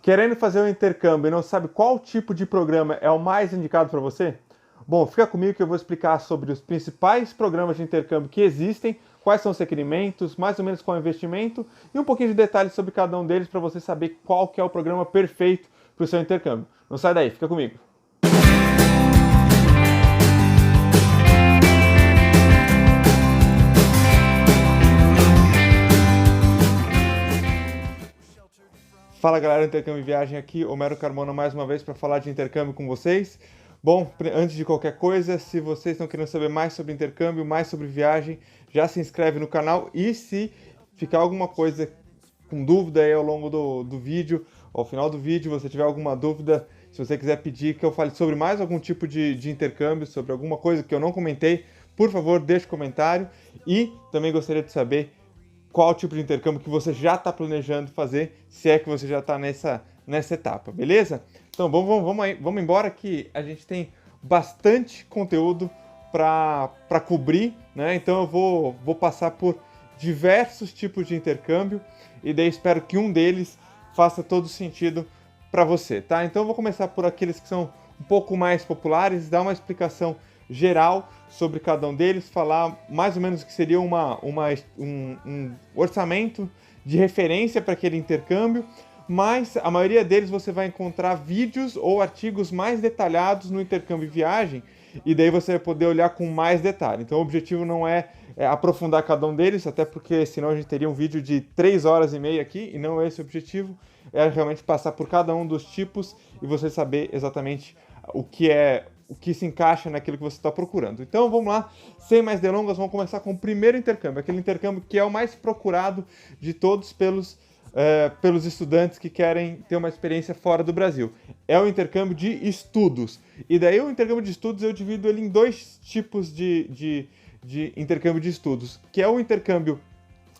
Querendo fazer um intercâmbio e não sabe qual tipo de programa é o mais indicado para você? Bom, fica comigo que eu vou explicar sobre os principais programas de intercâmbio que existem, quais são os requerimentos, mais ou menos qual é o investimento e um pouquinho de detalhes sobre cada um deles para você saber qual que é o programa perfeito para o seu intercâmbio. Não sai daí, fica comigo. Fala galera do Intercâmbio e Viagem aqui, Homero Carmona mais uma vez para falar de intercâmbio com vocês. Bom, antes de qualquer coisa, se vocês estão querendo saber mais sobre intercâmbio, mais sobre viagem, já se inscreve no canal e se ficar alguma coisa com dúvida aí ao longo do vídeo, ao final do vídeo, você tiver alguma dúvida, se você quiser pedir que eu fale sobre mais algum tipo de intercâmbio, sobre alguma coisa que eu não comentei, por favor, deixe comentário e também gostaria de saber qual tipo de intercâmbio que você já está planejando fazer, se é que você já está nessa etapa, beleza? Então vamos embora que a gente tem bastante conteúdo para cobrir, né? Então eu vou passar por diversos tipos de intercâmbio e daí espero que um deles faça todo sentido para você, tá? Então eu vou começar por aqueles que são um pouco mais populares, dar uma explicação geral sobre cada um deles, falar mais ou menos o que seria um orçamento de referência para aquele intercâmbio, mas a maioria deles você vai encontrar vídeos ou artigos mais detalhados no intercâmbio e viagem, e daí você vai poder olhar com mais detalhe. Então o objetivo não é aprofundar cada um deles, até porque senão a gente teria um vídeo de 3 horas e meia aqui, e não é esse o objetivo, é realmente passar por cada um dos tipos e você saber exatamente o que se encaixa naquilo que você está procurando. Então vamos lá, sem mais delongas, vamos começar com o primeiro intercâmbio, aquele intercâmbio que é o mais procurado de todos pelos estudantes que querem ter uma experiência fora do Brasil. É o intercâmbio de estudos. E daí o intercâmbio de estudos eu divido ele em dois tipos de intercâmbio de estudos, que é o intercâmbio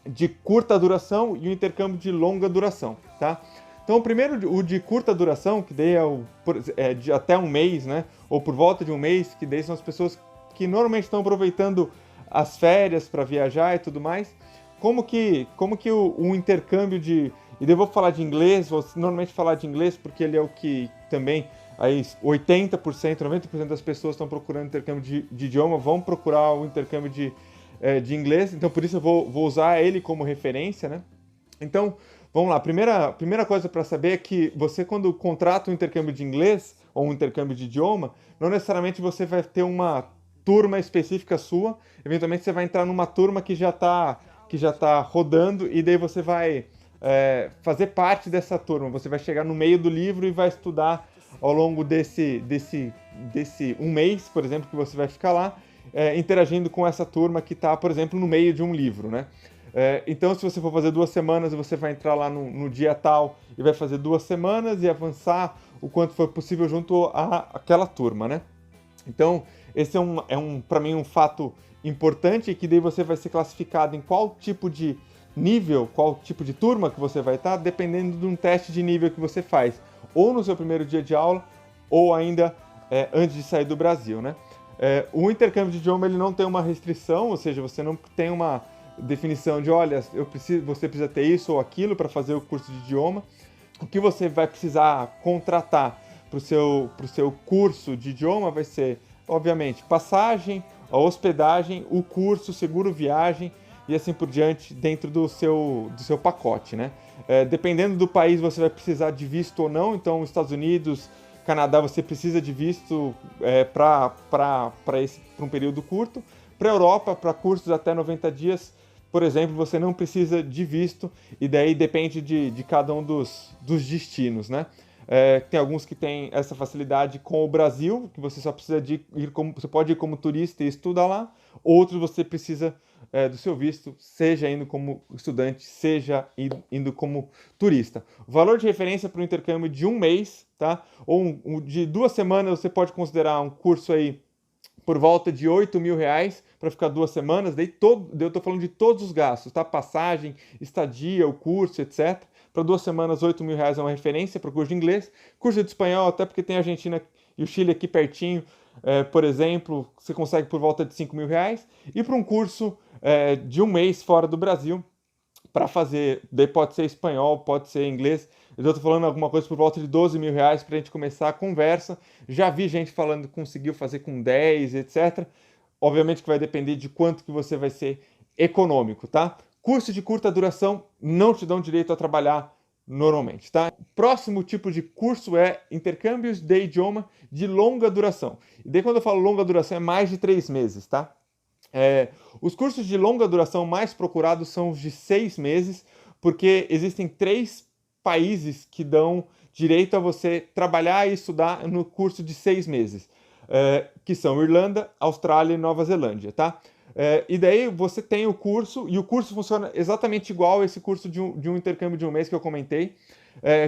de curta duração e o intercâmbio de longa duração, tá? Então, o primeiro, o de curta duração, que daí é de até um mês, né? Ou por volta de um mês, que daí são as pessoas que normalmente estão aproveitando as férias para viajar e tudo mais. Como que o intercâmbio de... E daí eu vou falar de inglês, vou normalmente falar de inglês porque ele é o que também aí 80%, 90% das pessoas estão procurando intercâmbio de idioma, vão procurar o intercâmbio de inglês, então por isso eu vou usar ele como referência, né? Então, vamos lá, primeira coisa para saber é que você, quando contrata um intercâmbio de inglês ou um intercâmbio de idioma, não necessariamente você vai ter uma turma específica sua, eventualmente você vai entrar numa turma que já tá rodando e daí você vai fazer parte dessa turma, você vai chegar no meio do livro e vai estudar ao longo desse um mês, por exemplo, que você vai ficar lá, interagindo com essa turma que está, por exemplo, no meio de um livro, né? Então, se você for fazer 2 semanas, você vai entrar lá no dia tal e vai fazer 2 semanas e avançar o quanto for possível junto àquela turma, né? Então, esse para mim, um fato importante, que daí você vai ser classificado em qual tipo de nível, qual tipo de turma que você vai estar, dependendo de um teste de nível que você faz, ou no seu primeiro dia de aula, ou ainda antes de sair do Brasil, né? O intercâmbio de idioma ele não tem uma restrição, ou seja, você não tem uma definição de, olha, você precisa ter isso ou aquilo para fazer o curso de idioma. O que você vai precisar contratar para o seu curso de idioma vai ser, obviamente, passagem, a hospedagem, o curso, seguro viagem e assim por diante dentro do seu pacote, né? Dependendo do país, você vai precisar de visto ou não. Então, os Estados Unidos, Canadá, você precisa de visto para um período curto. Para a Europa, para cursos até 90 dias, por exemplo, você não precisa de visto, e daí depende de cada um dos destinos, né? Tem alguns que têm essa facilidade com o Brasil, que você só precisa você pode ir como turista e estudar lá. Outros você precisa do seu visto, seja indo como estudante, seja indo como turista. O valor de referência para o intercâmbio de um mês, tá? Ou de 2 semanas, você pode considerar um curso aí por volta de R$ 8.000 para ficar 2 semanas, daí eu estou falando de todos os gastos, tá? Passagem, estadia, o curso, etc. Para 2 semanas, R$ 8.000 é uma referência para o curso de inglês. Curso de espanhol, até porque tem a Argentina e o Chile aqui pertinho, por exemplo, você consegue por volta de R$ 5.000. E para um curso de um mês fora do Brasil, para fazer, daí pode ser espanhol, pode ser inglês, Eu estou falando alguma coisa por volta de 12 mil reais para a gente começar a conversa. Já vi gente falando que conseguiu fazer com 10, etc. Obviamente que vai depender de quanto que você vai ser econômico, tá? Curso de curta duração não te dão direito a trabalhar normalmente, tá? Próximo tipo de curso é intercâmbios de idioma de longa duração. E daí quando eu falo longa duração é mais de 3 meses, tá? Os cursos de longa duração mais procurados são os de 6 meses, porque existem 3 países que dão direito a você trabalhar e estudar no curso de 6 meses, que são Irlanda, Austrália e Nova Zelândia, tá? E daí você tem o curso, e o curso funciona exatamente igual esse curso de um intercâmbio de um mês que eu comentei,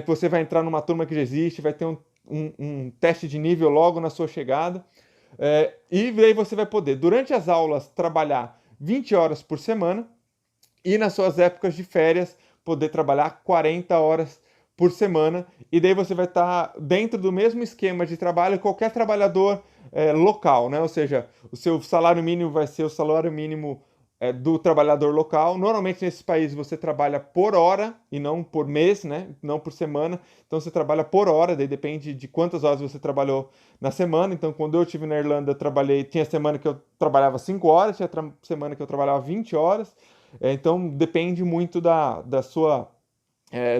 que você vai entrar numa turma que já existe, vai ter um teste de nível logo na sua chegada, e daí você vai poder, durante as aulas, trabalhar 20 horas por semana e nas suas épocas de férias poder trabalhar 40 horas por semana. E daí você vai estar dentro do mesmo esquema de trabalho que qualquer trabalhador local, né? Ou seja, o seu salário mínimo vai ser o salário mínimo do trabalhador local. Normalmente nesses países você trabalha por hora e não por mês, né? Não por semana. Então você trabalha por hora, daí depende de quantas horas você trabalhou na semana. Então quando eu estive na Irlanda, eu trabalhei, tinha semana que eu trabalhava 5 horas, tinha semana que eu trabalhava 20 horas. Então depende muito da sua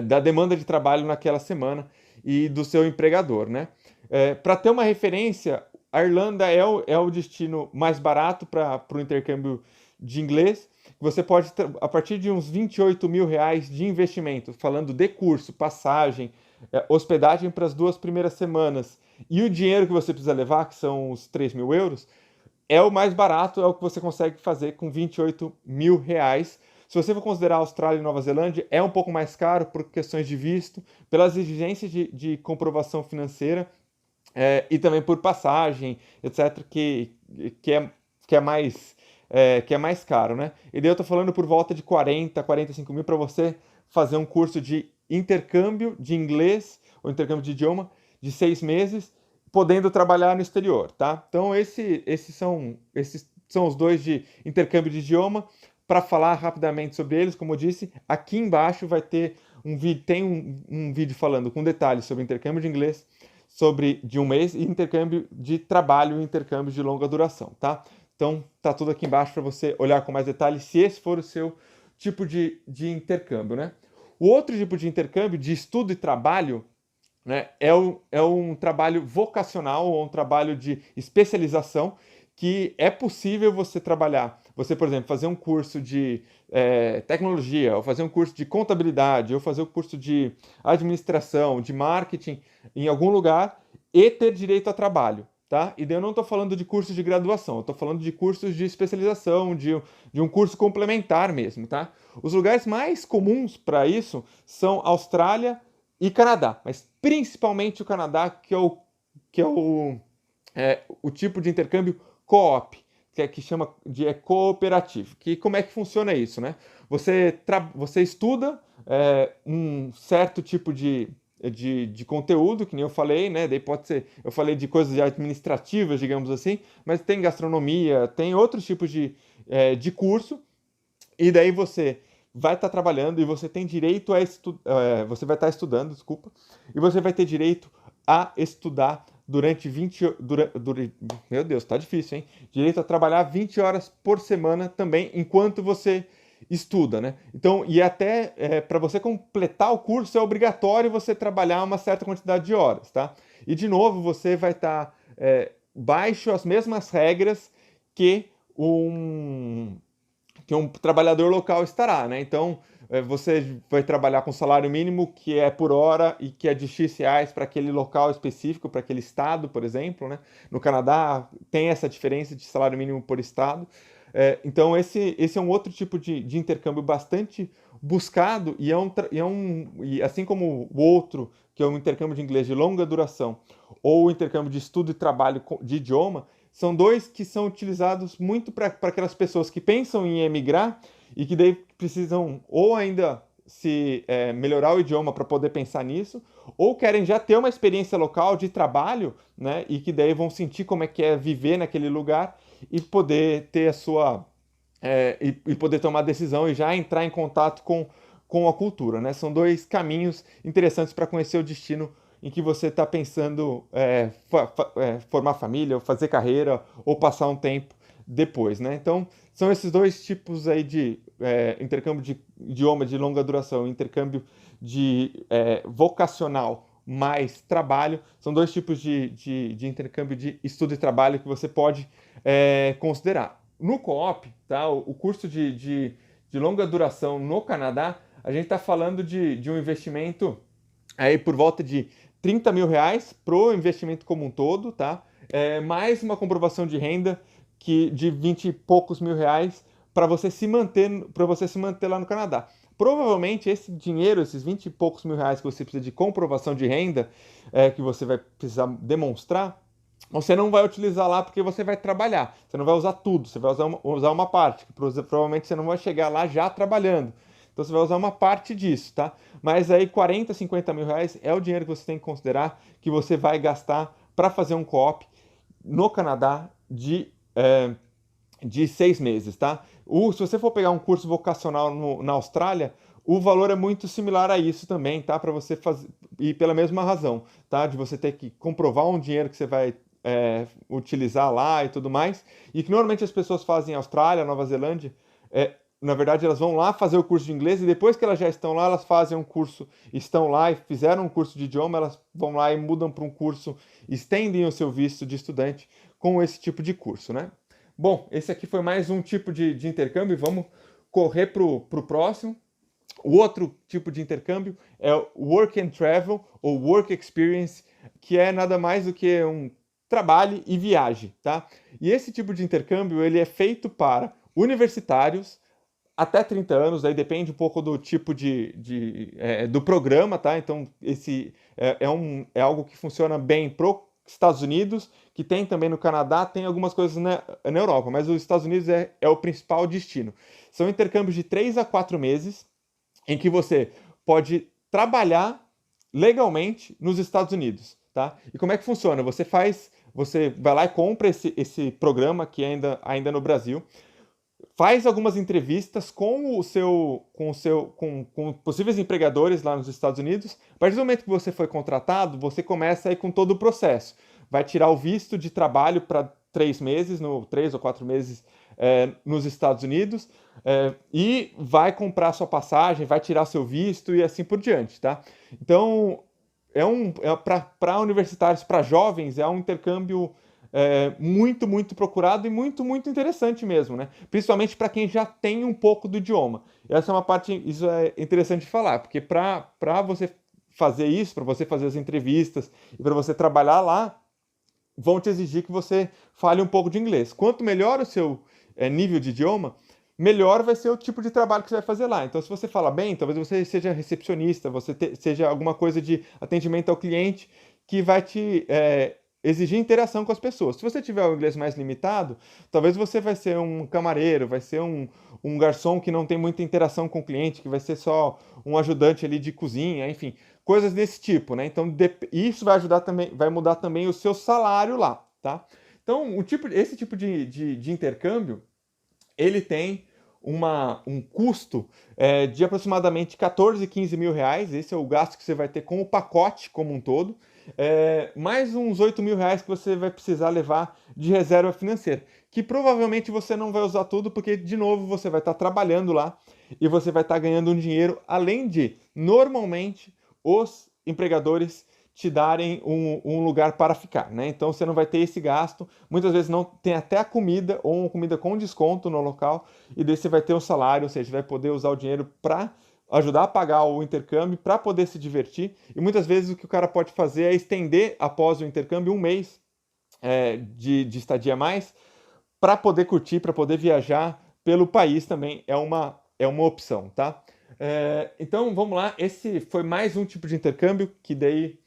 da demanda de trabalho naquela semana e do seu empregador, né? Para ter uma referência, a Irlanda é o destino mais barato para o intercâmbio de inglês. Você pode, a partir de uns 28 mil reais de investimento, falando de curso, passagem, hospedagem para as 2 primeiras semanas e o dinheiro que você precisa levar, que são os 3 mil euros, é o mais barato, é o que você consegue fazer com 28 mil reais. Se você for considerar Austrália e Nova Zelândia, é um pouco mais caro por questões de visto, pelas exigências de comprovação financeira e também por passagem, etc., que é mais caro, né? E daí eu estou falando por volta de 40, 45 mil para você fazer um curso de intercâmbio de inglês ou intercâmbio de idioma de 6 meses, podendo trabalhar no exterior, tá? Então esses são os dois de intercâmbio de idioma. Para falar rapidamente sobre eles, como eu disse, aqui embaixo vai ter um vídeo, tem um vídeo falando com detalhes sobre intercâmbio de inglês, de um mês, e intercâmbio de trabalho e intercâmbio de longa duração, tá? Então tá tudo aqui embaixo para você olhar com mais detalhes, se esse for o seu tipo de intercâmbio, né? O outro tipo de intercâmbio, de estudo e trabalho, né, é um trabalho vocacional ou um trabalho de especialização que é possível você trabalhar. Você, por exemplo, fazer um curso de tecnologia, ou fazer um curso de contabilidade, ou fazer um curso de administração, de marketing em algum lugar e ter direito a trabalho. Tá? E daí eu não estou falando de cursos de graduação, eu estou falando de cursos de especialização, de um curso complementar mesmo. Tá? Os lugares mais comuns para isso são Austrália e Canadá, mas principalmente o Canadá, que é o tipo de intercâmbio co-op, que chama de cooperativo. Como é que funciona isso, né? Você estuda um certo tipo de conteúdo, que nem eu falei, né? Daí pode ser, eu falei de coisas administrativas, digamos assim, mas tem gastronomia, tem outros tipos de curso, e daí você vai estar trabalhando e você tem direito a estudar, você vai estar estudando, desculpa, e você vai ter direito a estudar durante 20, meu Deus, tá difícil, hein? Direito a trabalhar 20 horas por semana também, enquanto você estuda, né? Então, e até para você completar o curso é obrigatório você trabalhar uma certa quantidade de horas, tá? E de novo, você vai estar baixo as mesmas regras que um trabalhador local estará, né? Então, você vai trabalhar com salário mínimo que é por hora e que é de X reais para aquele local específico, para aquele estado, por exemplo, né? No Canadá tem essa diferença de salário mínimo por estado. Então, esse é um outro tipo de intercâmbio bastante buscado e assim como o outro, que é o intercâmbio de inglês de longa duração, ou o intercâmbio de estudo e trabalho de idioma, são dois que são utilizados muito para aquelas pessoas que pensam em emigrar e que daí precisam ou ainda se melhorar o idioma para poder pensar nisso, ou querem já ter uma experiência local de trabalho, né, e que daí vão sentir como é que é viver naquele lugar e poder ter a sua e poder tomar decisão e já entrar em contato com a cultura, né? São dois caminhos interessantes para conhecer o destino em que você está pensando formar família, ou fazer carreira, ou passar um tempo depois, né? Então, são esses dois tipos aí de intercâmbio de idioma de longa duração, intercâmbio de vocacional mais trabalho, são dois tipos de intercâmbio de estudo e trabalho que você pode considerar. No co-op, tá, o curso de longa duração no Canadá, a gente está falando de um investimento aí por volta de R$ 30.000 para o investimento como um todo, tá? Mais uma comprovação de renda de 20 e poucos mil reais para você se manter lá no Canadá. Provavelmente esse dinheiro, esses 20 e poucos mil reais que você precisa de comprovação de renda, que você vai precisar demonstrar, você não vai utilizar lá porque você vai trabalhar. Você não vai usar tudo, você vai usar uma parte, que provavelmente você não vai chegar lá já trabalhando. Então você vai usar uma parte disso, tá? Mas aí 40, 50 mil reais é o dinheiro que você tem que considerar que você vai gastar para fazer um co-op no Canadá de 6 meses, tá? Se você for pegar um curso vocacional na Austrália, o valor é muito similar a isso também, tá? Para você fazer, e pela mesma razão, tá? De você ter que comprovar um dinheiro que você vai utilizar lá e tudo mais, e que normalmente as pessoas fazem em Austrália, Nova Zelândia, na verdade elas vão lá fazer o curso de inglês e depois que elas já estão lá, elas fazem um curso, estão lá e fizeram um curso de idioma, elas vão lá e mudam para um curso, estendem o seu visto de estudante com esse tipo de curso, né? Bom, esse aqui foi mais um tipo de intercâmbio, vamos correr para o próximo. O outro tipo de intercâmbio é o Work and Travel, ou Work Experience, que é nada mais do que um trabalho e viagem, tá? E esse tipo de intercâmbio, ele é feito para universitários até 30 anos, aí depende um pouco do tipo do programa, tá? Então, esse é algo que funciona bem para os Estados Unidos, que tem também no Canadá, tem algumas coisas na Europa, mas os Estados Unidos é o principal destino. São intercâmbios de 3 a 4 meses, em que você pode trabalhar legalmente nos Estados Unidos, tá? E como é que funciona? Você vai lá e compra esse programa que ainda no Brasil, faz algumas entrevistas com possíveis empregadores lá nos Estados Unidos. A partir do momento que você foi contratado, você começa aí com todo o processo. Vai tirar o visto de trabalho para 3 meses, 3 ou 4 meses nos Estados Unidos, e vai comprar sua passagem, vai tirar seu visto e assim por diante, tá? Então, para universitários, para jovens, é um intercâmbio muito, muito procurado e muito, muito interessante mesmo, né? Principalmente para quem já tem um pouco do idioma. Essa é uma parte, isso é interessante de falar, porque para você fazer isso, para você fazer as entrevistas e para você trabalhar lá, vão te exigir que você fale um pouco de inglês. Quanto melhor o seu nível de idioma, melhor vai ser o tipo de trabalho que você vai fazer lá. Então, se você fala bem, talvez você seja recepcionista, seja alguma coisa de atendimento ao cliente que vai te exigir interação com as pessoas. Se você tiver o inglês mais limitado, talvez você vai ser um camareiro, vai ser um garçom que não tem muita interação com o cliente, que vai ser só um ajudante ali de cozinha, enfim, coisas desse tipo, né? Então, isso vai ajudar também, vai mudar também o seu salário lá, tá? Então, esse tipo de intercâmbio, ele tem um custo de aproximadamente 14, 15 mil reais. Esse é o gasto que você vai ter com o pacote como um todo. Mais uns 8 mil reais que você vai precisar levar de reserva financeira, que provavelmente você não vai usar tudo, porque, de novo, você vai estar trabalhando lá e você vai estar ganhando um dinheiro, além de, normalmente, os empregadores te darem um lugar para ficar, né? Então você não vai ter esse gasto. Muitas vezes não tem até a comida ou uma comida com desconto no local, e daí você vai ter um salário, ou seja, vai poder usar o dinheiro para ajudar a pagar o intercâmbio, para poder se divertir. E muitas vezes o que o cara pode fazer é estender após o intercâmbio um mês de estadia a mais, para poder curtir, para poder viajar pelo país também é uma opção, tá? Então vamos lá, esse foi mais um tipo de intercâmbio que daí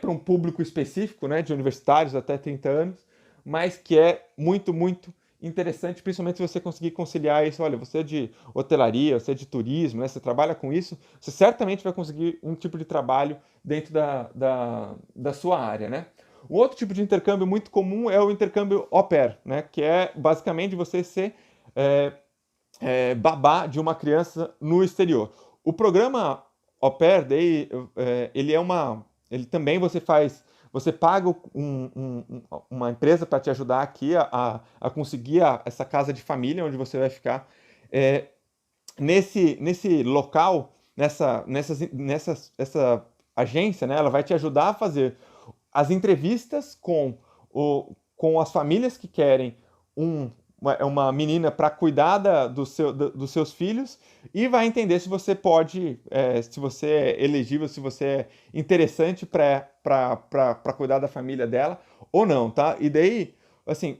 para um público específico, né, de universitários até 30 anos, mas que é muito, muito interessante, principalmente se você conseguir conciliar isso. Olha, você é de hotelaria, você é de turismo, né, você trabalha com isso, você certamente vai conseguir um tipo de trabalho dentro da sua área, né? Um outro tipo de intercâmbio muito comum é o intercâmbio au pair, né, que é basicamente você ser babá de uma criança no exterior. O programa Au Pair Day, ele também você paga uma empresa para te ajudar aqui a conseguir essa casa de família onde você vai ficar. É, nesse local, essa agência, né, ela vai te ajudar a fazer as entrevistas com as famílias que querem uma menina para cuidar dos seus filhos e vai entender se você pode, se você é elegível, se você é interessante para cuidar da família dela ou não, tá? E daí, assim,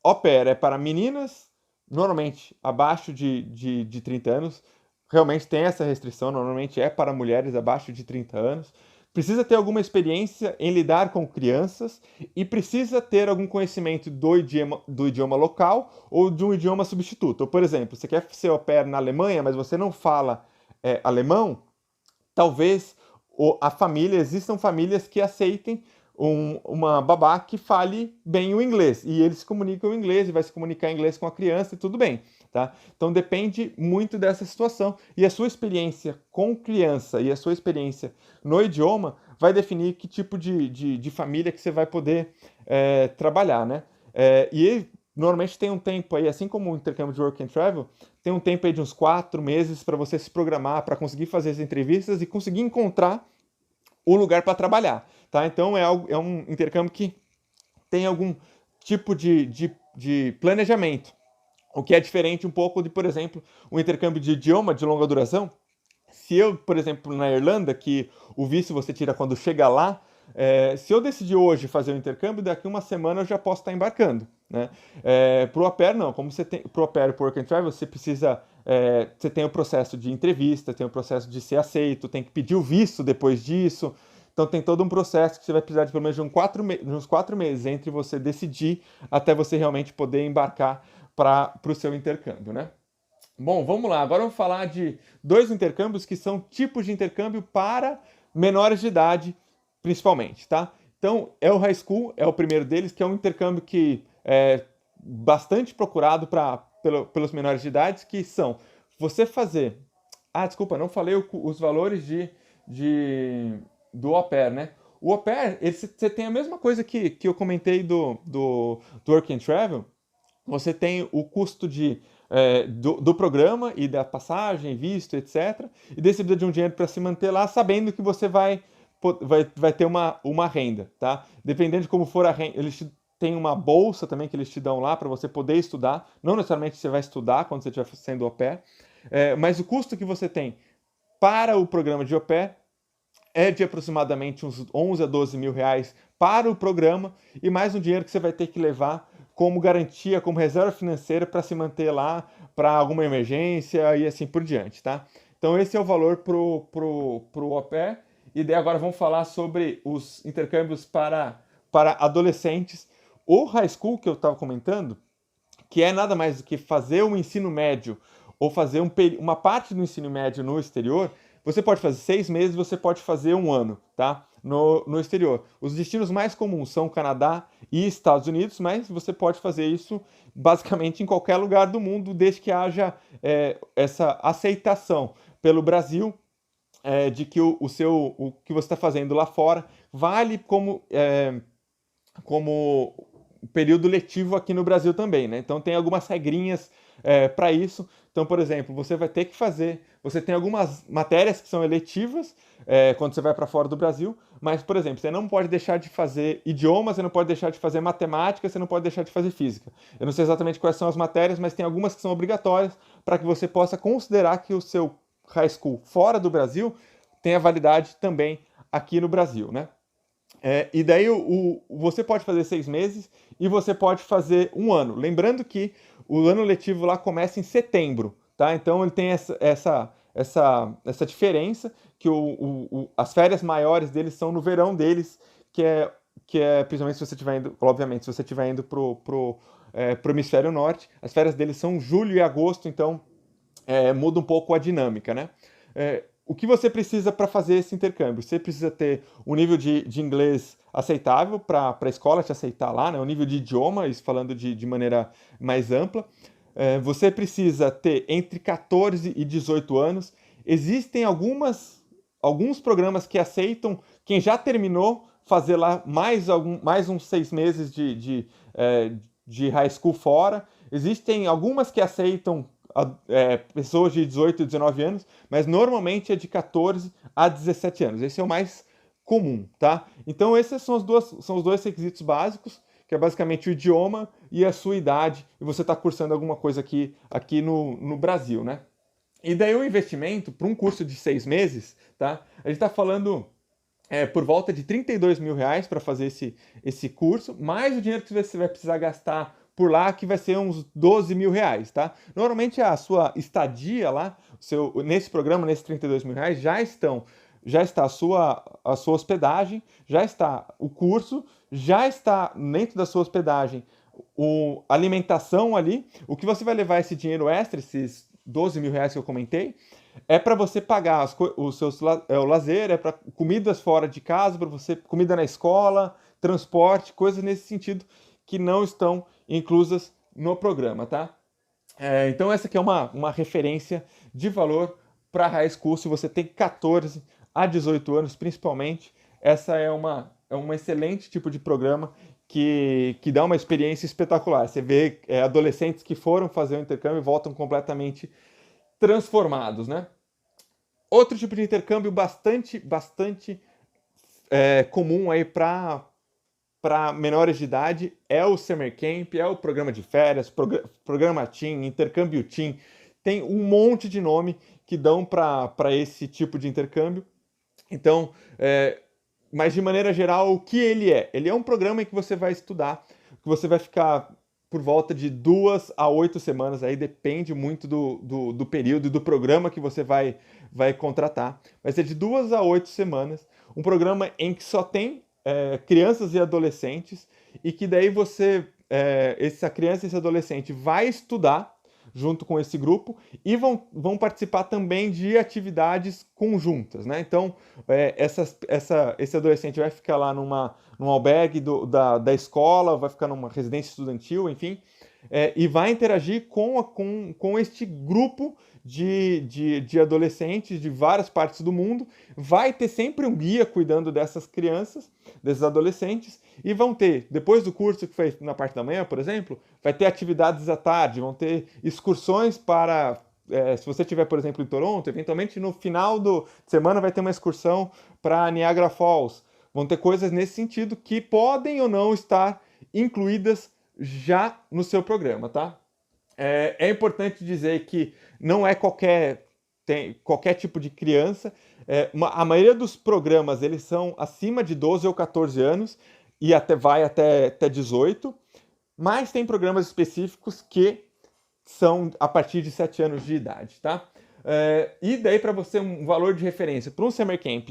au pair é para meninas, normalmente abaixo de 30 anos, realmente tem essa restrição, normalmente é para mulheres abaixo de 30 anos. Precisa ter alguma experiência em lidar com crianças e precisa ter algum conhecimento do idioma local ou de um idioma substituto. Ou, por exemplo, você quer ser au pair na Alemanha, mas você não fala alemão, talvez existam famílias que aceitem uma babá que fale bem o inglês, e eles se comunicam em inglês, e vai se comunicar em inglês com a criança, e tudo bem, tá? Então depende muito dessa situação, e a sua experiência com criança e a sua experiência no idioma vai definir que tipo de família que você vai poder trabalhar, né? E normalmente tem um tempo aí, assim como o intercâmbio de Work and Travel, tem um tempo aí de uns 4 meses para você se programar, para conseguir fazer as entrevistas e conseguir encontrar o lugar para trabalhar, tá? Então é um intercâmbio que tem algum tipo de planejamento, o que é diferente um pouco de, por exemplo, um intercâmbio de idioma de longa duração. Se eu, por exemplo, na Irlanda, que o visto você tira quando chega lá, se eu decidir hoje fazer o intercâmbio, daqui uma semana eu já posso estar embarcando, né? Para o au pair, não. Como você tem para o au pair e para o Work and Travel, você precisa, você tem o processo de entrevista, tem o processo de ser aceito, tem que pedir o visto depois disso. Então tem todo um processo que você vai precisar de pelo menos de uns 4 meses entre você decidir até você realmente poder embarcar para o seu intercâmbio, né? Bom, vamos lá. Agora vamos falar de 2 intercâmbios que são tipos de intercâmbio para menores de idade, principalmente, tá? Então, é o High School, é o primeiro deles, que é um intercâmbio que é bastante procurado pelos menores de idade, que são você fazer... Ah, desculpa, não falei os valores do au pair, né? O au pair, você tem a mesma coisa que eu comentei do Work and Travel. Você tem o custo do programa e da passagem, visto, etc. E daí você precisa de um dinheiro para se manter lá, sabendo que você vai ter uma renda, tá? Dependendo de como for a renda, eles têm uma bolsa também que eles te dão lá para você poder estudar. Não necessariamente você vai estudar quando você estiver sendo au pair, mas o custo que você tem para o programa de au pair é de aproximadamente uns 11 a 12 mil reais para o programa e mais um dinheiro que você vai ter que levar como garantia, como reserva financeira para se manter lá para alguma emergência e assim por diante, tá? Então esse é o valor pro au pair. E daí agora vamos falar sobre os intercâmbios para adolescentes. O high school que eu estava comentando, que é nada mais do que fazer um ensino médio ou fazer uma parte do ensino médio no exterior, você pode fazer 6 meses, você pode fazer um ano, tá? No exterior. Os destinos mais comuns são Canadá e Estados Unidos, mas você pode fazer isso basicamente em qualquer lugar do mundo, desde que haja essa aceitação pelo Brasil de que o que você está fazendo lá fora vale como período letivo aqui no Brasil também, né? Então tem algumas regrinhas para isso. Então, por exemplo, você vai ter que você tem algumas matérias que são eletivas quando você vai para fora do Brasil, mas, por exemplo, você não pode deixar de fazer idioma, você não pode deixar de fazer matemática, você não pode deixar de fazer física. Eu não sei exatamente quais são as matérias, mas tem algumas que são obrigatórias para que você possa considerar que o seu high school fora do Brasil tenha validade também aqui no Brasil, né? E daí você pode fazer 6 meses e você pode fazer um ano. Lembrando que o ano letivo lá começa em setembro, tá? Então ele tem essa diferença que as férias maiores deles são no verão deles, que é principalmente se você estiver indo, obviamente, se você estiver indo pro hemisfério norte, as férias deles são julho e agosto, então muda um pouco a dinâmica, né? O que você precisa para fazer esse intercâmbio? Você precisa ter um nível de inglês aceitável para a escola te aceitar lá, né? Um nível de idioma, isso falando de maneira mais ampla. Você precisa ter entre 14 e 18 anos existem alguns programas que aceitam quem já terminou fazer lá mais uns 6 meses de high school fora. Existem algumas que aceitam pessoas de 18 e 19 anos, mas normalmente é de 14 a 17 anos. Esse é o mais comum, tá? Então esses são os dois requisitos básicos, que é basicamente o idioma e a sua idade, e você está cursando alguma coisa aqui no Brasil, né? E daí o investimento para um curso de 6 meses, tá? A gente está falando por volta de R$ 32.000 para fazer esse curso, mais o dinheiro que você vai precisar gastar por lá, que vai ser uns R$ 12.000, tá? Normalmente a sua estadia lá, nesse programa, nesses R$ 32.000, já está a sua hospedagem, já está o curso, já está dentro da sua hospedagem a alimentação ali. O que você vai levar esse dinheiro extra, esses R$ 12.000 que eu comentei, é para você pagar o lazer, é para comidas fora de casa, para você comida na escola, transporte, coisas nesse sentido que não estão inclusas no programa, tá? Então essa aqui é uma referência de valor para high school, se você tem 14 a 18 anos principalmente. Essa é um excelente tipo de programa que dá uma experiência espetacular. Você vê adolescentes que foram fazer o intercâmbio e voltam completamente transformados, né? Outro tipo de intercâmbio bastante comum aí para menores de idade é o Summer Camp, é o programa de férias, programa Teen, intercâmbio Teen. Tem um monte de nome que dão para esse tipo de intercâmbio. Então, mas de maneira geral, o que ele é? Ele é um programa em que você vai estudar, que você vai ficar por volta de 2 a 8 semanas, aí depende muito do período e do programa que você vai contratar. Mas é de 2 a 8 semanas, um programa em que só tem crianças e adolescentes, e que daí essa criança e esse adolescente vai estudar junto com esse grupo e vão participar também de atividades conjuntas, né? Então, esse adolescente vai ficar lá num albergue da escola, vai ficar numa residência estudantil, enfim, e vai interagir com este grupo de adolescentes de várias partes do mundo. Vai ter sempre um guia cuidando dessas crianças, desses adolescentes, e vão ter, depois do curso que foi na parte da manhã, por exemplo, vai ter atividades à tarde, vão ter excursões para... se você estiver, por exemplo, em Toronto, eventualmente no final de semana vai ter uma excursão para Niagara Falls. Vão ter coisas nesse sentido que podem ou não estar incluídas já no seu programa, tá? É importante dizer que não é qualquer tipo de criança. A maioria dos programas eles são acima de 12 ou 14 anos e vai até 18, mas tem programas específicos que são a partir de 7 anos de idade, tá? E daí para você um valor de referência para um Summer Camp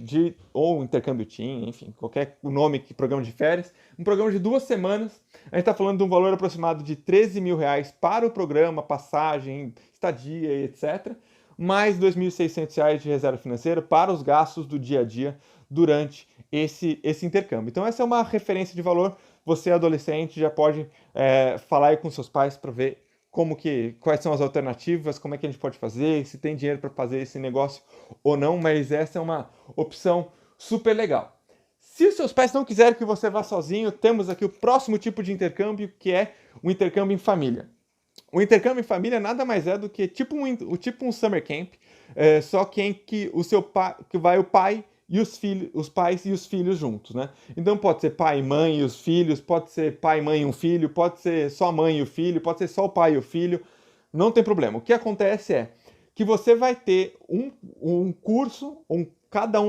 ou intercâmbio Teen, enfim, qualquer nome que programa de férias, um programa de 2 semanas, a gente está falando de um valor aproximado de R$ 13.000 para o programa, passagem, estadia e etc., mais R$ 2.600 de reserva financeira para os gastos do dia a dia durante esse intercâmbio. Então essa é uma referência de valor. Você adolescente já pode falar aí com seus pais para ver quais são as alternativas, como é que a gente pode fazer, se tem dinheiro para fazer esse negócio ou não, mas essa é uma opção super legal. Se os seus pais não quiserem que você vá sozinho, temos aqui o próximo tipo de intercâmbio, que é o intercâmbio em família. O intercâmbio em família nada mais é do que tipo um summer camp, só que em que que vai o pai e os pais e os filhos juntos, né? Então pode ser pai, mãe e os filhos, pode ser pai, mãe e um filho, pode ser só a mãe e o filho, pode ser só o pai e o filho, não tem problema. O que acontece é que você vai ter um curso, cada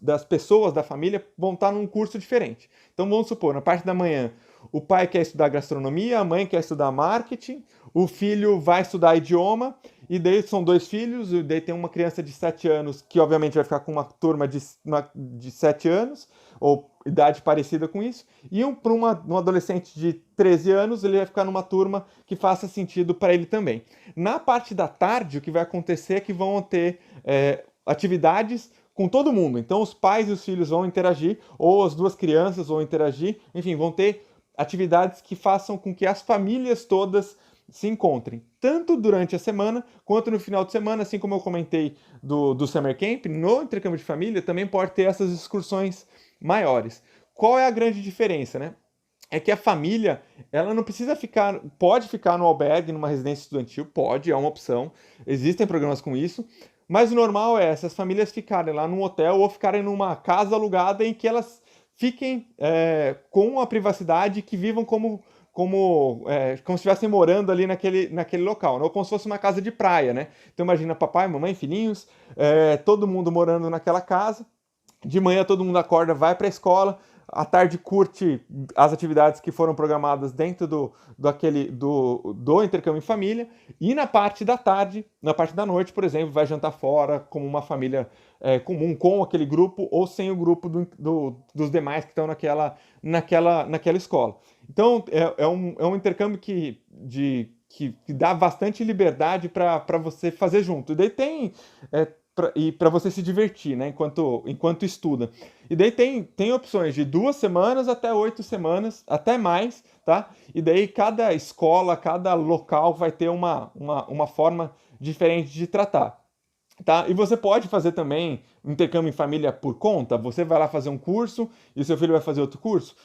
das pessoas da família vão estar num curso diferente. Então vamos supor, na parte da manhã, o pai quer estudar gastronomia, a mãe quer estudar marketing, o filho vai estudar idioma, e daí são 2 filhos, e daí tem uma criança de 7 anos, que obviamente vai ficar com uma turma de 7 anos, ou idade parecida com isso, e para um adolescente de 13 anos, ele vai ficar numa turma que faça sentido para ele também. Na parte da tarde, o que vai acontecer é que vão ter atividades com todo mundo. Então os pais e os filhos vão interagir, ou as 2 crianças vão interagir, enfim, vão ter atividades que façam com que as famílias todas se encontrem, tanto durante a semana quanto no final de semana, assim como eu comentei do Summer Camp, no intercâmbio de família também pode ter essas excursões maiores. Qual é a grande diferença, né? É que a família, ela não precisa ficar, pode ficar no albergue, numa residência estudantil, pode, é uma opção, existem programas com isso, mas o normal é essas famílias ficarem lá num hotel ou ficarem numa casa alugada em que elas fiquem com a privacidade, que vivam como se estivessem morando ali naquele local, né? Ou como se fosse uma casa de praia, né? Então imagina papai, mamãe, filhinhos, todo mundo morando naquela casa. De manhã todo mundo acorda, vai para a escola, à tarde curte as atividades que foram programadas dentro do intercâmbio em família, e na parte da tarde, na parte da noite, por exemplo, vai jantar fora como uma família comum, com aquele grupo ou sem o grupo dos demais que estão naquela escola. Então é um intercâmbio que dá bastante liberdade para você fazer junto. E daí tem e para você se divertir, né, enquanto estuda. E daí tem opções de 2 semanas até 8 semanas, até mais, tá? E daí cada escola, cada local vai ter uma forma diferente de tratar. Tá? E você pode fazer também intercâmbio em família por conta. Você vai lá fazer um curso e o seu filho vai fazer outro curso.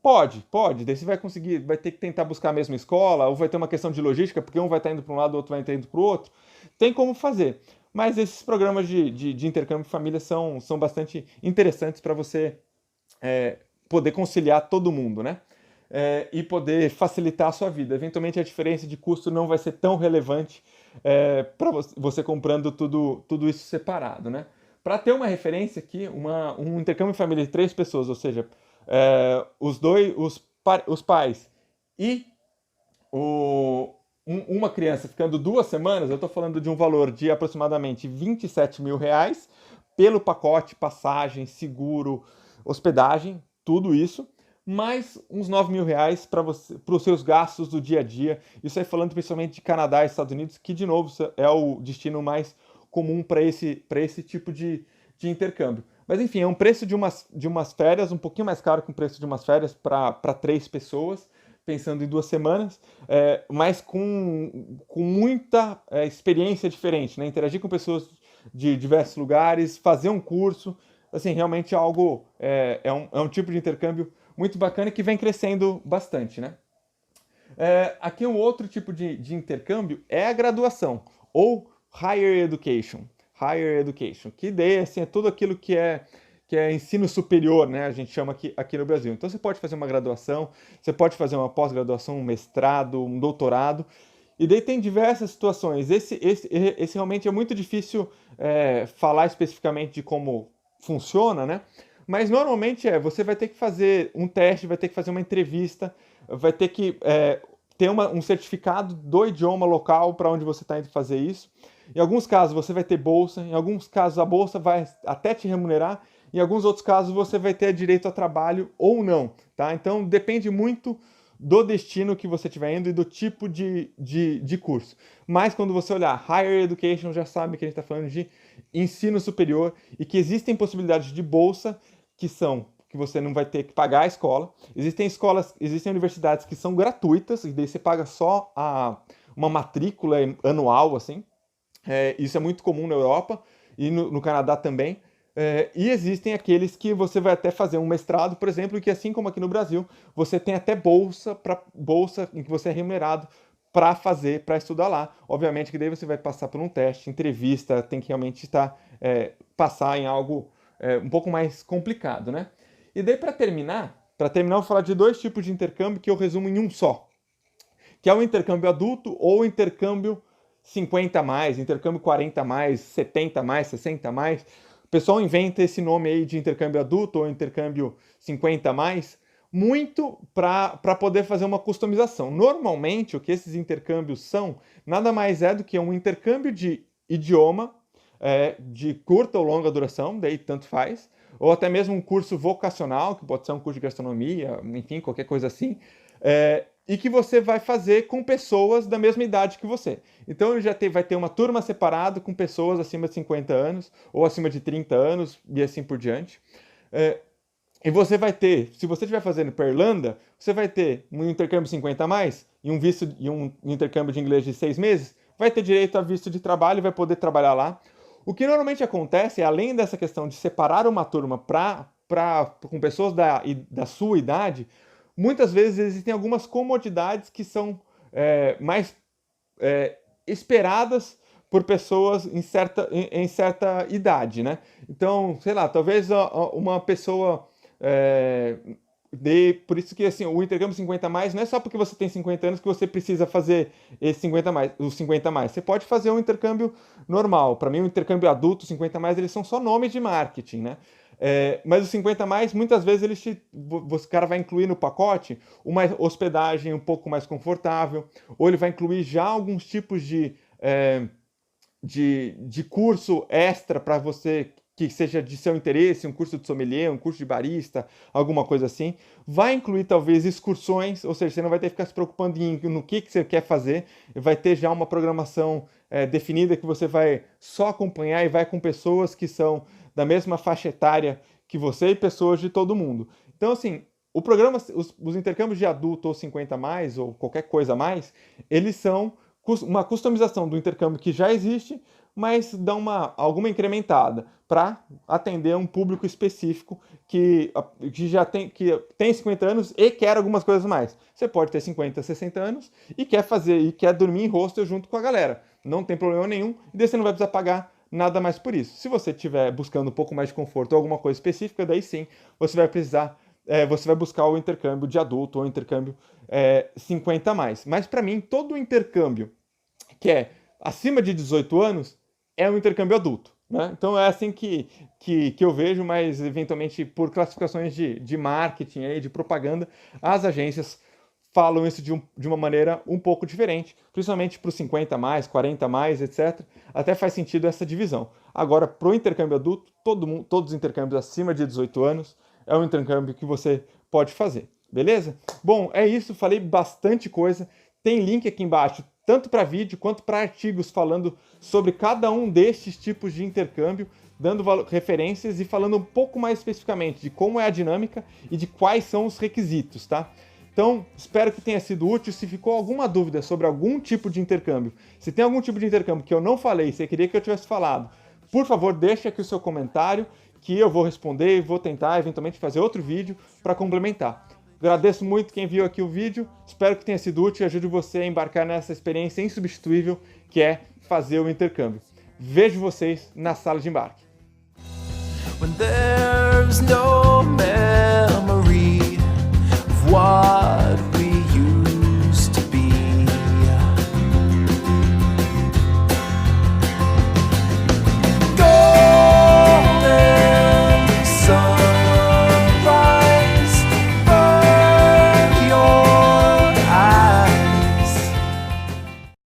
Pode. Daí você vai ter que tentar buscar a mesma escola, ou vai ter uma questão de logística, porque um vai estar indo para um lado, o outro vai estar indo para o outro. Tem como fazer. Mas esses programas de intercâmbio de família são bastante interessantes para você poder conciliar todo mundo, né? E poder facilitar a sua vida. Eventualmente a diferença de custo não vai ser tão relevante para você comprando tudo isso separado, né? Para ter uma referência aqui, um intercâmbio de família de 3 pessoas, ou seja, os pais e uma criança ficando 2 semanas, eu estou falando de um valor de aproximadamente R$ 27.000 pelo pacote, passagem, seguro, hospedagem, tudo isso, mais uns R$ 9.000 para os seus gastos do dia a dia. Isso aí falando principalmente de Canadá e Estados Unidos, que de novo é o destino mais comum para esse tipo de intercâmbio. Mas enfim, é um preço de umas férias, um pouquinho mais caro que o preço de umas férias para 3 pessoas, pensando em 2 semanas, mas com muita experiência diferente, né? Interagir com pessoas de diversos lugares, fazer um curso, assim, realmente é um tipo de intercâmbio muito bacana e que vem crescendo bastante, né? Aqui um outro tipo de intercâmbio é a graduação, ou Higher Education. Higher Education, que daí assim, é tudo aquilo que é ensino superior, né? A gente chama aqui no Brasil. Então você pode fazer uma graduação, você pode fazer uma pós-graduação, um mestrado, um doutorado, e daí tem diversas situações. Esse realmente é muito difícil falar especificamente de como funciona, né? Mas normalmente você vai ter que fazer um teste, vai ter que fazer uma entrevista, vai ter que ter um certificado do idioma local para onde você está indo fazer isso. Em alguns casos você vai ter bolsa, em alguns casos a bolsa vai até te remunerar, em alguns outros casos você vai ter direito a trabalho ou não, tá? Então depende muito do destino que você estiver indo e do tipo de curso. Mas quando você olhar Higher Education, já sabe que a gente está falando de ensino superior e que existem possibilidades de bolsa que você não vai ter que pagar a escola. Existem universidades que são gratuitas, e daí você paga só uma matrícula anual, assim. Isso é muito comum na Europa e no Canadá também. E existem aqueles que você vai até fazer um mestrado, por exemplo, que assim como aqui no Brasil, você tem até bolsa em que você é remunerado para estudar lá. Obviamente que daí você vai passar por um teste, entrevista, tem que realmente passar em algo um pouco mais complicado, né? E daí para terminar, eu vou falar de 2 tipos de intercâmbio que eu resumo em um só, que é o intercâmbio adulto ou o intercâmbio 50 mais, intercâmbio 40 mais, 70 mais, 60 mais. O pessoal inventa esse nome aí de intercâmbio adulto ou intercâmbio 50 mais, muito para poder fazer uma customização. Normalmente, o que esses intercâmbios são, nada mais é do que um intercâmbio de idioma de curta ou longa duração, daí tanto faz, ou até mesmo um curso vocacional, que pode ser um curso de gastronomia, enfim, qualquer coisa assim, e que você vai fazer com pessoas da mesma idade que você. Então vai ter uma turma separada com pessoas acima de 50 anos, ou acima de 30 anos, e assim por diante. E você vai ter, se você estiver fazendo para Irlanda, você vai ter um intercâmbio 50 a mais e um visto e um intercâmbio de inglês de 6 meses, vai ter direito a visto de trabalho e vai poder trabalhar lá. O que normalmente acontece, além dessa questão de separar uma turma com pessoas da sua idade, muitas vezes existem algumas comodidades que são mais esperadas por pessoas em certa idade, né? Então, sei lá, talvez uma pessoa por isso que assim, o intercâmbio 50 a mais não é só porque você tem 50 anos que você precisa fazer esse 50 a mais, os 50 a mais. Você pode fazer um intercâmbio normal. Para mim, o intercâmbio adulto, 50 a mais, eles são só nomes de marketing, né? Mas os 50 a mais, muitas vezes o cara vai incluir no pacote uma hospedagem um pouco mais confortável, ou ele vai incluir já alguns tipos de curso extra para você que seja de seu interesse, um curso de sommelier, um curso de barista, alguma coisa assim. Vai incluir talvez excursões, ou seja, você não vai ter que ficar se preocupando no que você quer fazer, vai ter já uma programação definida que você vai só acompanhar e vai com pessoas que são da mesma faixa etária que você e pessoas de todo mundo. Então, assim, o programa, os intercâmbios de adulto ou 50 a mais, ou qualquer coisa a mais, eles são uma customização do intercâmbio que já existe, mas dão alguma incrementada para atender um público específico que já tem 50 anos e quer algumas coisas mais. Você pode ter 50, 60 anos e quer dormir em hostel junto com a galera. Não tem problema nenhum, e daí você não vai precisar pagar nada mais por isso. Se você estiver buscando um pouco mais de conforto ou alguma coisa específica, daí sim você vai precisar, você vai buscar o intercâmbio de adulto ou o intercâmbio 50 a mais. Mas para mim, todo o intercâmbio que é acima de 18 anos é um intercâmbio adulto. Né? Então é assim que eu vejo, mas eventualmente por classificações de marketing, aí, de propaganda, as agências falam isso de uma maneira um pouco diferente, principalmente para os 50 a mais, 40 a mais, etc. Até faz sentido essa divisão. Agora, para o intercâmbio adulto, todos os intercâmbios acima de 18 anos é um intercâmbio que você pode fazer. Beleza? Bom, é isso, falei bastante coisa. Tem link aqui embaixo, tanto para vídeo quanto para artigos falando sobre cada um destes tipos de intercâmbio, dando referências e falando um pouco mais especificamente de como é a dinâmica e de quais são os requisitos, tá? Então, espero que tenha sido útil. Se ficou alguma dúvida sobre algum tipo de intercâmbio, se tem algum tipo de intercâmbio que eu não falei, você queria que eu tivesse falado, por favor, deixe aqui o seu comentário que eu vou responder e vou tentar eventualmente fazer outro vídeo para complementar. Agradeço muito quem viu aqui o vídeo, espero que tenha sido útil e ajude você a embarcar nessa experiência insubstituível que é fazer o intercâmbio. Vejo vocês na sala de embarque.